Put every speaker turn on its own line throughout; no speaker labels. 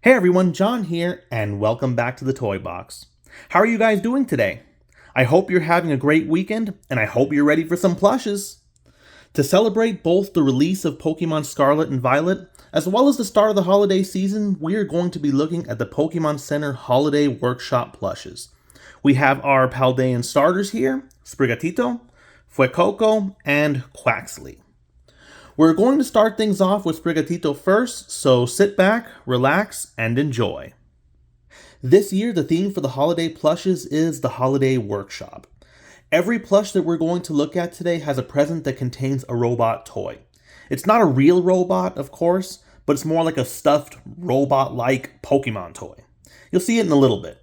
Hey everyone, John here, and welcome back to the Toy Box. How are you guys doing today? I hope you're having a great weekend, and I hope you're ready for some plushes. To celebrate both the release of Pokemon Scarlet and Violet, as well as the start of the holiday season, we are going to be looking at the Pokémon Center Holiday Workshop Plushes. We have our Paldean starters here, Sprigatito, Fuecoco, and Quaxly. We're going to start things off with Sprigatito first, so sit back, relax, and enjoy. This year, the theme for the holiday plushes is the Holiday Workshop. Every plush that we're going to look at today has a present that contains a robot toy. It's not a real robot, of course, but it's more like a stuffed robot-like Pokemon toy. You'll see it in a little bit.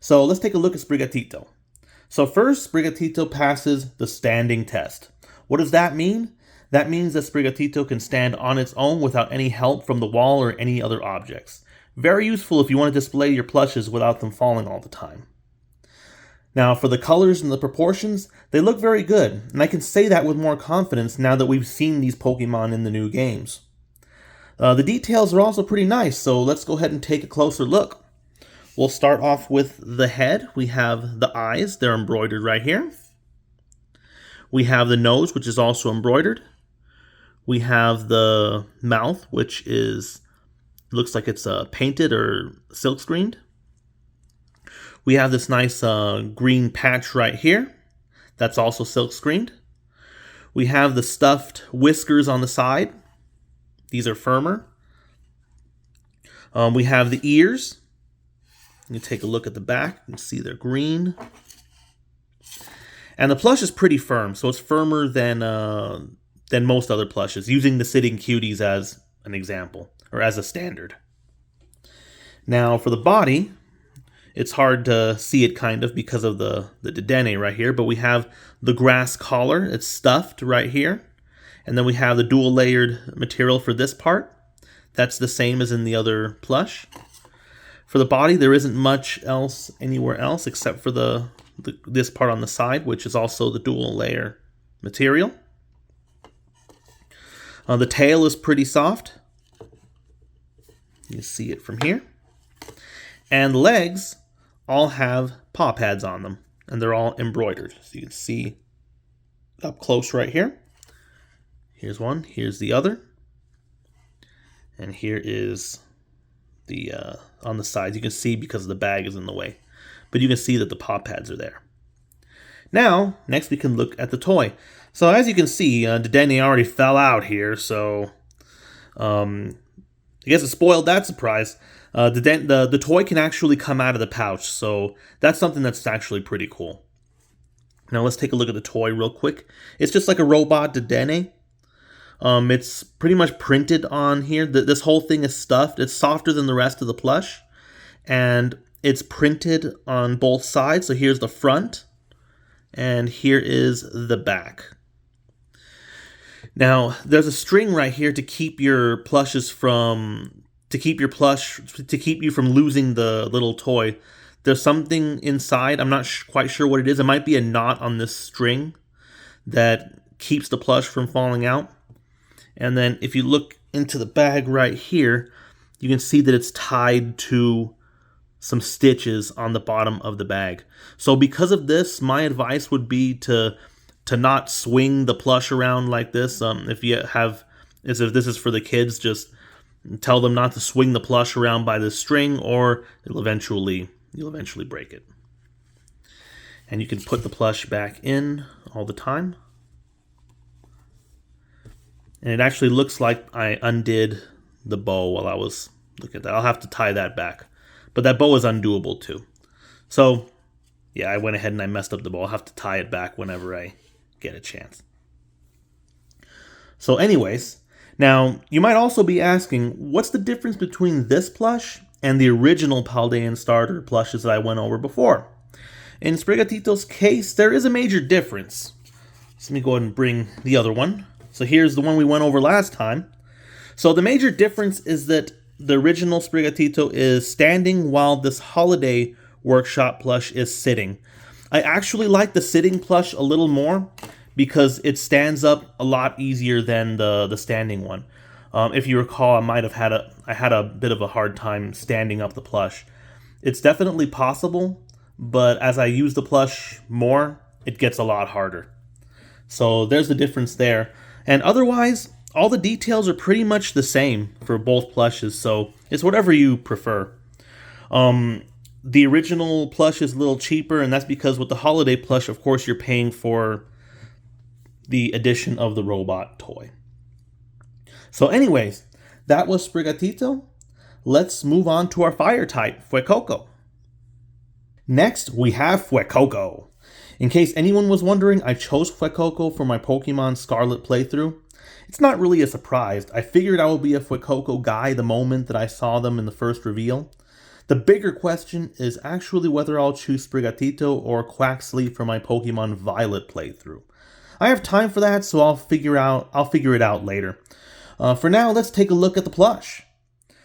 So let's take a look at Sprigatito. So first, Sprigatito passes the standing test. What does that mean? That means that Sprigatito can stand on its own without any help from the wall or any other objects. Very useful if you want to display your plushes without them falling all the time. Now for the colors and the proportions, they look very good, and I can say that with more confidence now that we've seen these Pokemon in the new games. The details are also pretty nice, so let's go ahead and take a closer look. We'll start off with the head. We have the eyes, they're embroidered right here. We have the nose, which is also embroidered. We have the mouth, which looks like it's painted or silk screened. We have this nice green patch right here. That's also silk screened. We have the stuffed whiskers on the side. These are firmer. We have the ears. You take a look at the back. You can see they're green. And the plush is pretty firm, so it's firmer than most other plushes, using the Sitting Cuties as an example, or as a standard. Now for the body, it's hard to see it kind of because of the Dedenne right here, but we have the grass collar, it's stuffed right here, and then we have the dual layered material for this part. That's the same as in the other plush. For the body, there isn't much else anywhere else except for this part on the side, which is also the dual layer material. The tail is pretty soft. You see it from here. And the legs all have paw pads on them, and they're all embroidered. So you can see up close right here. Here's one, here's the other. And here is the on the sides. You can see because the bag is in the way. But you can see that the paw pads are there. Now, next we can look at the toy. So as you can see, Dedenne already fell out here, so I guess it spoiled that surprise. The toy can actually come out of the pouch, so that's something that's actually pretty cool. Now let's take a look at the toy real quick. It's just like a robot Dedenne. It's pretty much printed on here. This whole thing is stuffed. It's softer than the rest of the plush, and it's printed on both sides. So here's the front, and here is the back. Now, there's a string right here to keep your plushes to keep you from losing the little toy. There's something inside. I'm not quite sure what it is. It might be a knot on this string that keeps the plush from falling out. And then if you look into the bag right here, you can see that it's tied to some stitches on the bottom of the bag. So because of this, my advice would be to not swing the plush around like this. If this is for the kids, just tell them not to swing the plush around by this string, or you'll eventually break it. And you can put the plush back in all the time. And it actually looks like I undid the bow while I was looking at that. I'll have to tie that back. But that bow is undoable too. So, yeah, I went ahead and I messed up the bow. I'll have to tie it back whenever I get a chance. So anyways, now you might also be asking, what's the difference between this plush and the original Paldean starter plushes that I went over before? In Sprigatito's case, there is a major difference. So let me go ahead and bring the other one. So here's the one we went over last time. So the major difference is that the original Sprigatito is standing while this Holiday Workshop plush is sitting. I actually like the sitting plush a little more because it stands up a lot easier than the standing one. If you recall, I had a bit of a hard time standing up the plush. It's definitely possible, but as I use the plush more, it gets a lot harder. So there's the difference there. And otherwise, all the details are pretty much the same for both plushes, so it's whatever you prefer. The original plush is a little cheaper, and that's because with the holiday plush, of course, you're paying for the addition of the robot toy. So anyways, that was Sprigatito. Let's move on to our fire type, Fuecoco. Next, we have Fuecoco. In case anyone was wondering, I chose Fuecoco for my Pokemon Scarlet playthrough. It's not really a surprise. I figured I would be a Fuecoco guy the moment that I saw them in the first reveal. The bigger question is actually whether I'll choose Sprigatito or Quaxly for my Pokemon Violet playthrough. I have time for that, so I'll figure it out later. For now, let's take a look at the plush.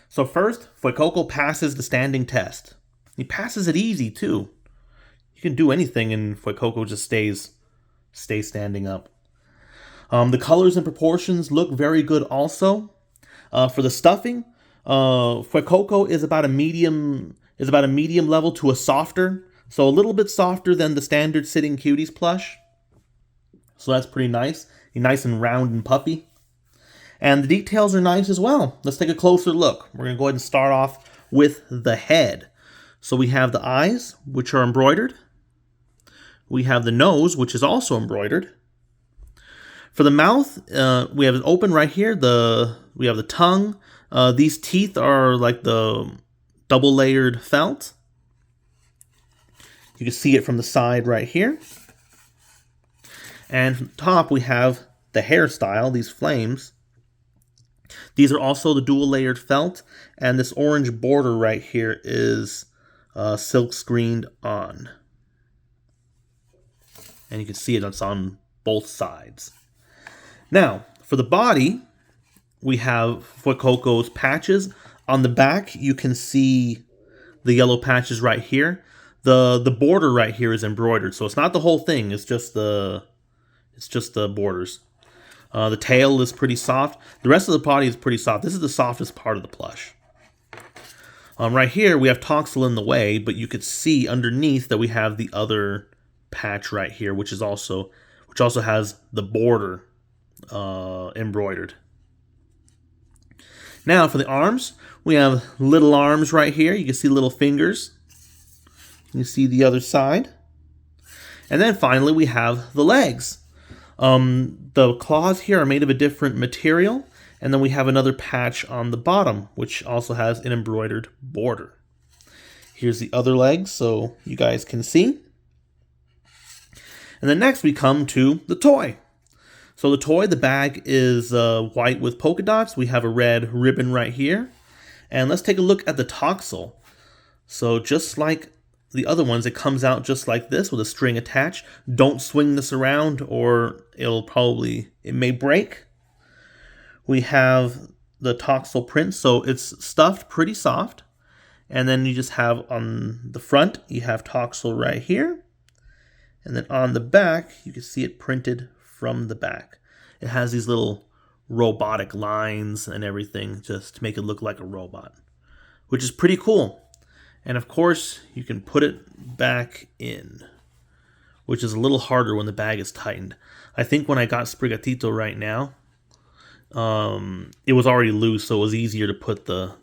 So first, Fuecoco passes the standing test. He passes it easy too. You can do anything and Fuecoco just stays standing up. The colors and proportions look very good also. For the stuffing, Fuecoco is about a medium level to a softer, so a little bit softer than the standard Sitting Cuties plush. So that's pretty nice. Nice and round and puffy. And the details are nice as well. Let's take a closer look. We're going to go ahead and start off with the head. So we have the eyes, which are embroidered. We have the nose, which is also embroidered. For the mouth, we have it open right here. We have the tongue. These teeth are like the double layered felt. You can see it from the side right here. And from the top, we have the hairstyle, these flames. These are also the dual layered felt, and this orange border right here is silk screened on. And you can see it's on both sides. Now, for the body, we have Fuecoco's patches. On the back, you can see the yellow patches right here. The border right here is embroidered, so it's not the whole thing. It's just the borders. The tail is pretty soft. The rest of the body is pretty soft. This is the softest part of the plush. Right here, we have Toxel in the way, but you could see underneath that we have the other patch right here, which also has the border embroidered. Now for the arms, we have little arms right here. You can see little fingers. You can see the other side. And then finally we have the legs. The claws here are made of a different material. And then we have another patch on the bottom, which also has an embroidered border. Here's the other leg so you guys can see. And then next we come to the toy. So the toy, the bag is white with polka dots. We have a red ribbon right here. And let's take a look at the Toxel. So just like the other ones, it comes out just like this with a string attached. Don't swing this around or it may break. We have the Toxel print, so it's stuffed pretty soft. And then you just have on the front, you have Toxel right here. And then on the back, you can see it printed from the back. It has these little robotic lines and everything just to make it look like a robot, which is pretty cool. And of course, you can put it back in, which is a little harder when the bag is tightened. I think when I got Sprigatito right now, it was already loose, so it was easier to put the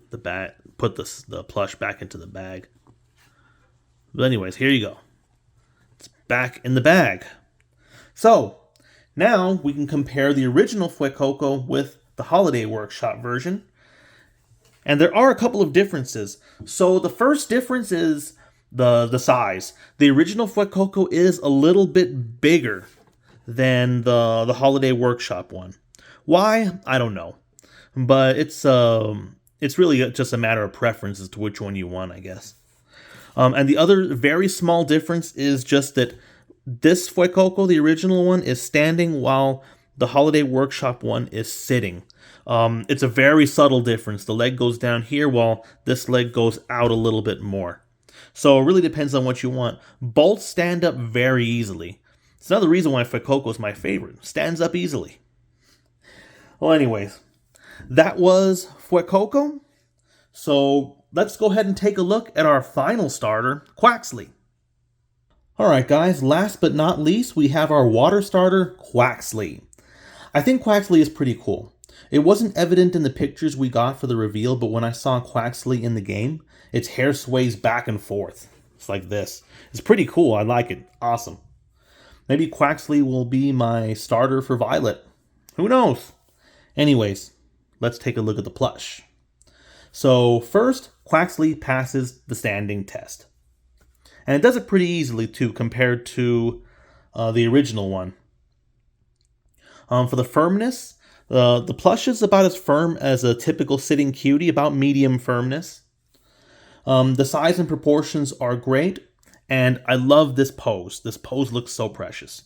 plush back into the bag. But anyways, here you go. It's back in the bag. So now we can compare the original Fuecoco with the Holiday Workshop version. And there are a couple of differences. So the first difference is the size. The original Fuecoco is a little bit bigger than the Holiday Workshop one. Why? I don't know. But it's really just a matter of preference as to which one you want, I guess. And the other very small difference is just that this Fuecoco, the original one, is standing while the Holiday Workshop one is sitting. It's a very subtle difference. The leg goes down here while this leg goes out a little bit more. So it really depends on what you want. Both stand up very easily. It's another reason why Fuecoco is my favorite. Stands up easily. Well, anyways, that was Fuecoco. So let's go ahead and take a look at our final starter, Quaxly. Alright guys, last but not least, we have our water starter, Quaxly. I think Quaxly is pretty cool. It wasn't evident in the pictures we got for the reveal, but when I saw Quaxly in the game, its hair sways back and forth. It's like this. It's pretty cool. I like it. Awesome. Maybe Quaxly will be my starter for Violet. Who knows? Anyways, let's take a look at the plush. So first, Quaxly passes the standing test. And it does it pretty easily too, compared to the original one. For the firmness, the plush is about as firm as a typical sitting cutie, about medium firmness. The size and proportions are great, and I love this pose. This pose looks so precious.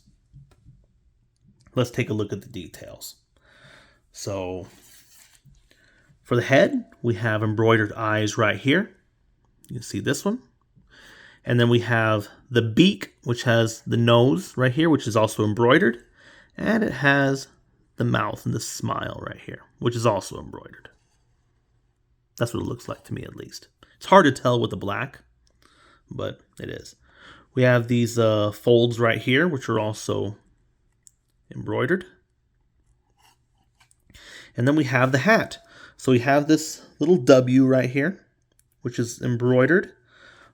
Let's take a look at the details. So, for the head, we have embroidered eyes right here. You can see this one. And then we have the beak, which has the nose right here, which is also embroidered. And it has the mouth and the smile right here, which is also embroidered. That's what it looks like to me, at least. It's hard to tell with the black, but it is. We have these folds right here, which are also embroidered. And then we have the hat. So we have this little W right here, which is embroidered.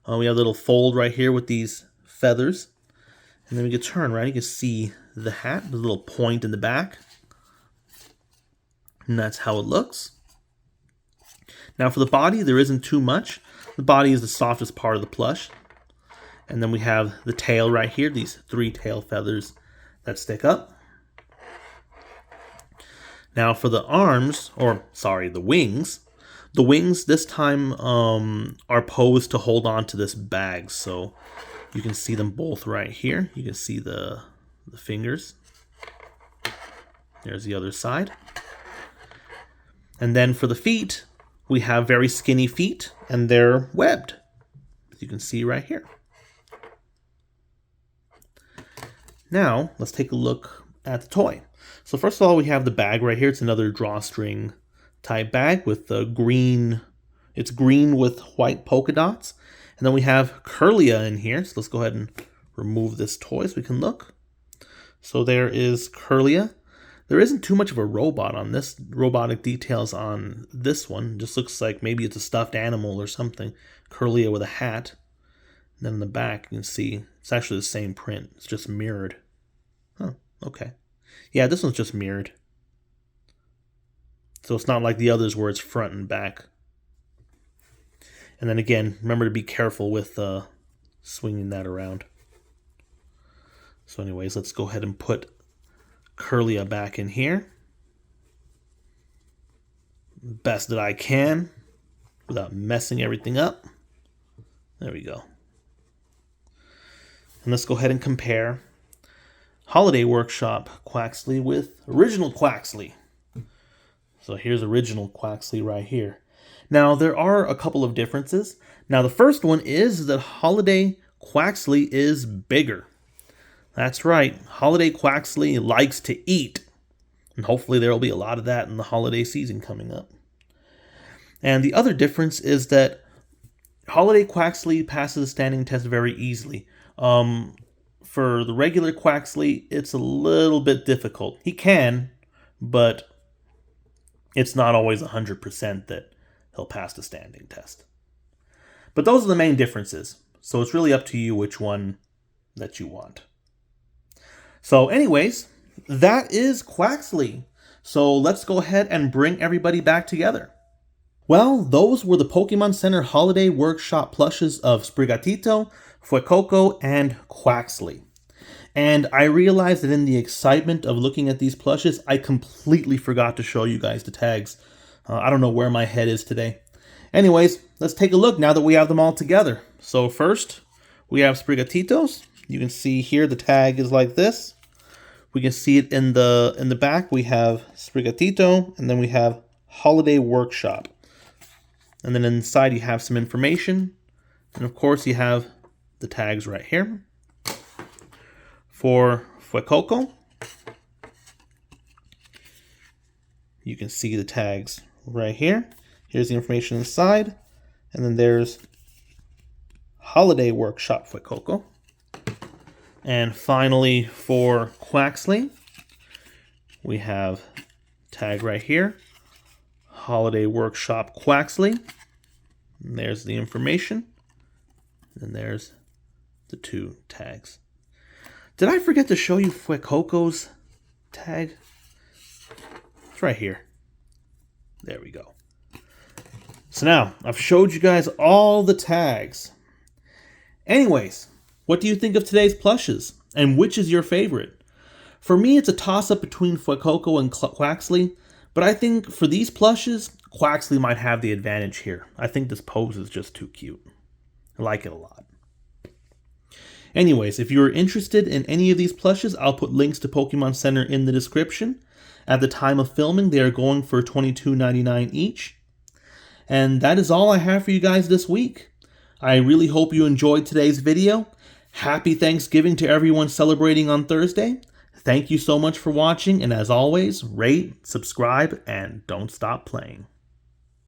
We have a little fold right here with these feathers. And then we can turn, right? You can see the hat, the little point in the back. And that's how it looks. Now for the body, there isn't too much. The body is the softest part of the plush. And then we have the tail right here, these 3 tail feathers that stick up. Now for the arms, or sorry, the wings this time are posed to hold on to this bag. So you can see them both right here. You can see the fingers. There's the other side. And then for the feet, we have very skinny feet, and they're webbed, as you can see right here. Now, let's take a look at the toy. So first of all, we have the bag right here. It's another drawstring type bag with green. It's green with white polka dots. And then we have Curlia in here. So let's go ahead and remove this toy so we can look. So there is Curlia. There isn't too much of a robot on this, robotic details on this one. It just looks like maybe it's a stuffed animal or something. Curlia with a hat. And then in the back, you can see it's actually the same print. It's just mirrored. Huh, okay. Yeah, this one's just mirrored. So it's not like the others where it's front and back. And then again, remember to be careful with swinging that around. So anyways, let's go ahead and put Curlia back in here. Best that I can without messing everything up. There we go. And let's go ahead and compare Holiday Workshop Quaxly with original Quaxly. So here's original Quaxly right here. Now there are a couple of differences. Now the first one is that Holiday Quaxly is bigger. That's right, Holiday Quaxly likes to eat. And hopefully there will be a lot of that in the holiday season coming up. And the other difference is that Holiday Quaxly passes the standing test very easily. For the regular Quaxly, it's a little bit difficult. He can, but it's not always 100% that he'll pass the standing test. But those are the main differences. So it's really up to you which one that you want. So anyways, that is Quaxly. So let's go ahead and bring everybody back together. Well, those were the Pokémon Center Holiday Workshop Plushes of Sprigatito, Fuecoco, and Quaxly. And I realized that in the excitement of looking at these plushes, I completely forgot to show you guys the tags. I don't know where my head is today. Anyways, let's take a look now that we have them all together. So first, we have Sprigatito's. You can see here the tag is like this. We can see it in the back. We have Sprigatito, and then we have Holiday Workshop. And then inside you have some information. And of course you have the tags right here. For Fuecoco, You can see the tags right here. Here's the information inside. And then there's Holiday Workshop Fuecoco. And finally, for Quaxly, we have tag right here, Holiday Workshop Quaxly. And there's the information. And there's the 2 tags. Did I forget to show you Fuecoco's tag? It's right here. There we go. So now, I've showed you guys all the tags. Anyways, what do you think of today's plushes? And which is your favorite? For me, it's a toss-up between Fuecoco and Quaxly, but I think for these plushes, Quaxly might have the advantage here. I think this pose is just too cute. I like it a lot. Anyways, if you're interested in any of these plushes, I'll put links to Pokémon Center in the description. At the time of filming, they are going for $22.99 each. And that is all I have for you guys this week. I really hope you enjoyed today's video. Happy Thanksgiving to everyone celebrating on Thursday. Thank you so much for watching, and as always, rate, subscribe, and don't stop playing.